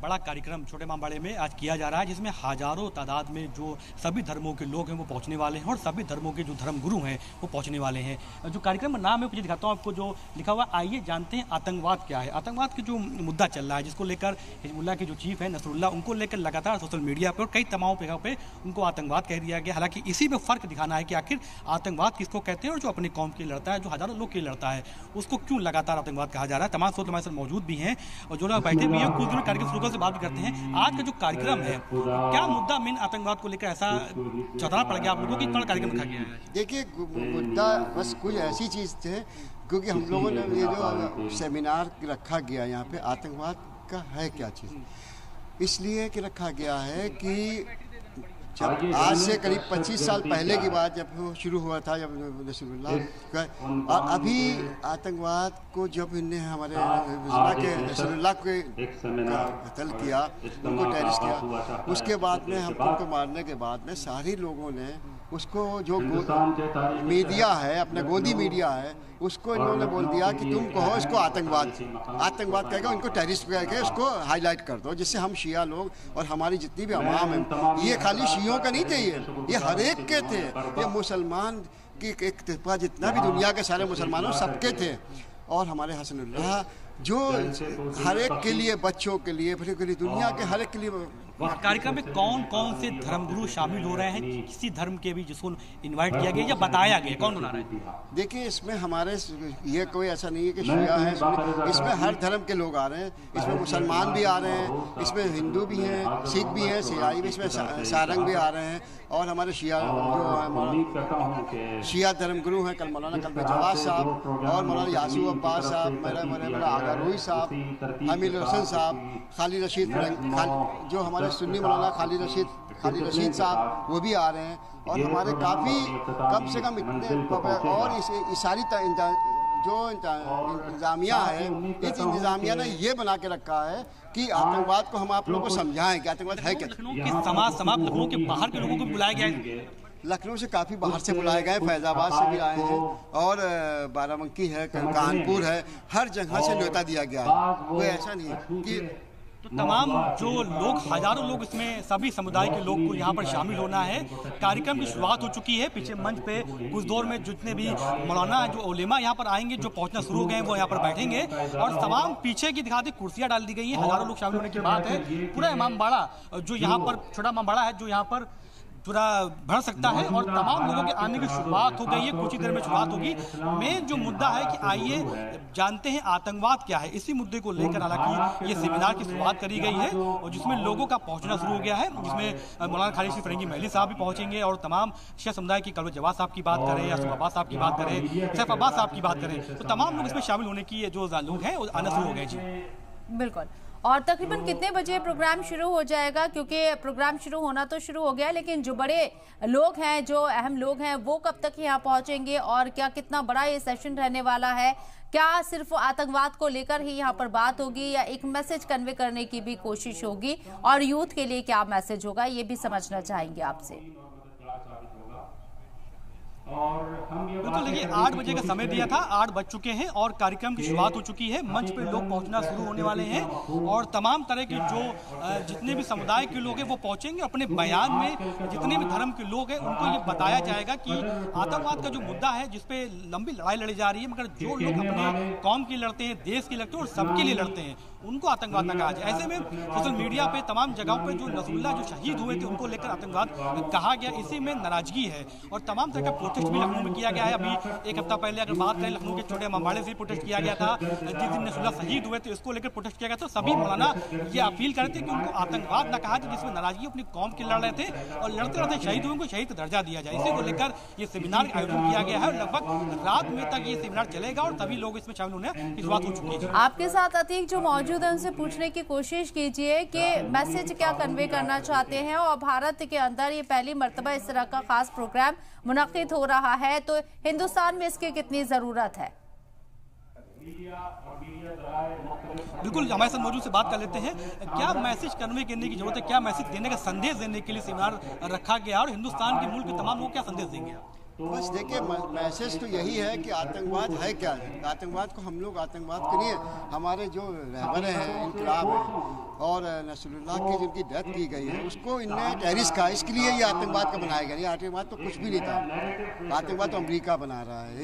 बड़ा कार्यक्रम छोटे इमामबाड़े में आज किया जा रहा है, जिसमें हजारों तादाद में जो सभी धर्मों के लोग हैं वो पहुंचने वाले हैं और सभी धर्मों के जो धर्मगुरु हैं वो पहुंचने वाले हैं। जो कार्यक्रम का नाम है मुझे दिखाता हूँ आपको, जो लिखा हुआ आइए जानते हैं आतंकवाद क्या है। आतंकवाद का जो मुद्दा चल रहा है, जिसको लेकर हिजबुल्लाह के जो चीफ है नसरुल्लाह, उनको लेकर लगातार सोशल मीडिया पर और कई तमाम जगहों पर उनको आतंकवाद कह दिया गया। हालांकि इसी में फ़र्क दिखाना है कि आखिर आतंकवाद किसको कहते हैं और जो अपनी कौम के लिए लड़ता है, जो हज़ारों लोग के लिए लड़ता है, उसको क्यों लगातार आतंकवाद कहा जा रहा है। तमाम सोच हमारे साथ मौजूद भी हैं और जो लोग बैठे भी हैं, कुछ दिनों कार्यक्रम शुरू से बात भी करते हैं। आज का जो कार्यक्रम है, क्या मुद्दा मेन आतंकवाद को लेकर ऐसा चौतरा पड़ गया आप लोगों की कल कार्यक्रम रखा गया है? देखिए, मुद्दा बस कुछ ऐसी चीज़ थे, क्योंकि हम लोगों ने ये जो सेमिनार रखा गया यहाँ पे आतंकवाद का है क्या चीज़, इसलिए कि रखा गया है कि जब आज से करीब 25 साल पहले की बात जब वो शुरू हुआ था, जब नसरुल्लाह और अभी आतंकवाद को जब इनने हमारे नसरुल्लाह के कत्ल किया, उनको टेररिस्ट किया, उसके बाद में हम उनको मारने के बाद में सारे लोगों ने उसको जो मीडिया है, अपना गोदी मीडिया है, उसको इन्होंने बोल दिया कि तुम कहो इसको आतंकवाद कहेगा, उनको टेररिस्ट कह के उसको हाईलाइट कर दो, जिससे हम शिया लोग और हमारी जितनी भी अवाम है, ये खाली शियों का नहीं थे, ये हर एक के थे, ये मुसलमान की एक तिरपा जितना भी दुनिया के सारे मुसलमानों सबके थे। और हमारे हसनुल्लाह जो हर एक के लिए, बच्चों के लिए, बड़े के लिए, दुनिया के हर एक के लिए। कार्यक्रम में कौन कौन से धर्मगुरु शामिल हो रहे हैं? किसी धर्म के भी जिसको इनवाइट किया गया या बताया गया, कौन बना रहा है? देखिए, इसमें हमारे ये कोई ऐसा नहीं है कि शिया है, इसमें हर धर्म के लोग आ रहे हैं। इसमें मुसलमान भी आ रहे हैं, इसमें हिंदू भी हैं, सिख भी हैं, सियाई भी, इसमें सारंग भी आ रहे हैं, और हमारे शिया जो शिया धर्मगुरु हैं, कल मौलाना कल्बे जवाद साहब और मौलाना यासूब अब्बास साहब, मेरा आगा रूही साहब, हमीद हसन साहब, खालिद रशीद, जो हमारे सुन्नी मौलाना खालिद रशीद साहब, वो भी आ रहे हैं। और हमारे काफ़ी कम से कम इतने, और इस सारी जो इंतज़ामिया है, इस इंतज़ामिया ने ये बना के रखा है कि आतंकवाद को हम आप लोगों को समझाएं कि आतंकवाद है क्या। लखनऊ के बाहर के लोगों को बुलाया गया है, लखनऊ से काफ़ी बाहर से बुलाए गए, फैज़ाबाद से भी आए हैं, और बाराबंकी है, कानपुर है, हर जगह से न्योता दिया गया है। कोई ऐसा नहीं है कि तो तमाम जो लोग, हजारों लोग, इसमें सभी समुदाय के लोग को यहाँ पर शामिल होना है। कार्यक्रम की शुरुआत हो चुकी है। पीछे मंच पे कुछ देर में जितने भी मौलाना जो उलेमा यहाँ पर आएंगे, जो पहुँचना शुरू हो गए हैं, वो यहाँ पर बैठेंगे और तमाम पीछे की दिखाती कुर्सियाँ डाल दी गई हैं। हजारों लोग शामिल होने की बात है। पूरा इमामबाड़ा जो यहाँ पर छोटा इमामबाड़ा है, जो यहाँ पर पूरा भर सकता है और तमाम लोगों के आने की शुरुआत हो गई है। कुछ ही देर में शुरुआत होगी। मेन जो मुद्दा है कि आइए जानते हैं आतंकवाद क्या है, इसी मुद्दे को लेकर हालांकि ये सेमिनार की शुरुआत करी गई है और जिसमें लोगों का पहुंचना शुरू हो गया है, जिसमें मौलाना खालिद फरंगी महली साहब भी पहुंचेंगे और तमाम शिया समुदाय की कल्बे जवाद साहब की बात करें, यासूब अब्बास साहब की बात करें, सैफ अब्बास साहब की बात करें, तो तमाम लोग इसमें शामिल होने की जो लोग हैं आना शुरू हो गए। जी बिल्कुल। और तकरीबन कितने बजे प्रोग्राम शुरू हो जाएगा? क्योंकि प्रोग्राम शुरू होना तो शुरू हो गया, लेकिन जो बड़े लोग हैं, जो अहम लोग हैं, वो कब तक यहाँ पहुँचेंगे और क्या कितना बड़ा ये सेशन रहने वाला है? क्या सिर्फ आतंकवाद को लेकर ही यहाँ पर बात होगी या एक मैसेज कन्वे करने की भी कोशिश होगी? और यूथ के लिए क्या मैसेज होगा, ये भी समझना चाहेंगे आपसे। बिल्कुल, देखिए 8 बजे का समय दिया था, 8 बज चुके हैं और कार्यक्रम की शुरुआत हो चुकी है। मंच पे लोग पहुंचना शुरू होने वाले हैं और तमाम तरह के जो जितने भी समुदाय के लोग हैं वो पहुंचेंगे। अपने बयान में जितने भी धर्म के लोग हैं उनको ये बताया जाएगा कि आतंकवाद का जो मुद्दा है, जिसपे लंबी लड़ाई लड़ी जा रही है, मगर जो लोग अपने कौम की लड़ते हैं, देश की लड़ते हैं और सबके लिए लड़ते हैं, उनको आतंकवाद न कहा जाए। ऐसे में सोशल मीडिया पे तमाम जगहों पे जो नसरुल्लाह जो शहीद हुए थे उनको लेकर आतंकवाद कहा गया, इसी में नाराजगी है और तमाम तरह का प्रोटेस्ट भी लखनऊ में किया गया है। अभी एक हफ्ता पहले अगर बात करें, लखनऊ के छोटे इमामबाड़े से प्रोटेस्ट किया गया था, जिस दिन नसरुल्लाह शहीद हुए थे इसको लेकर प्रोटेस्ट किया गया था। सभी मौलाना ये अपील कर रहे थे कि उनको आतंकवाद न कहा जाए, जिसमें नाराजगी अपनी कौम के लड़ रहे थे और लड़ते लड़ते शहीद हुए, उनको शहीद का दर्जा दिया जाए। इसी को लेकर ये सेमिनार का आयोजन किया गया है और लगभग रात में तक ये सेमिनार चलेगा और सभी लोग इसमें शामिल होने की शुरुआत हो चुकी है। आपके साथ अतीक जो मौजूद है उनसे पूछने की कोशिश कीजिए कि मैसेज क्या कन्वे करना चाहते हैं और भारत के अंदर ये पहली मर्तबा इस तरह का खास प्रोग्राम मुनक्किद हो रहा है, तो हिंदुस्तान में इसकी कितनी जरूरत है? बिल्कुल, हमारे साथ मौजूद से बात कर लेते हैं। क्या मैसेज कन्वे करने की जरूरत है, क्या मैसेज देने का संदेश देने के लिए सेमिनार रखा गया और हिंदुस्तान के मुल्क के तमाम लोग क्या संदेश देंगे? बस देखिए मैसेज तो यही है कि आतंकवाद है क्या है। आतंकवाद को हम लोग आतंकवाद के लिए हमारे जो रहबर हैं, इनकलाब है और नसरुल्लाह की जिनकी डेथ की गई है उसको इनने टेररिस्ट कहा, इसके लिए ये आतंकवाद का बनाया गया। ये आतंकवाद तो कुछ भी नहीं था, आतंकवाद तो अमेरिका बना रहा है।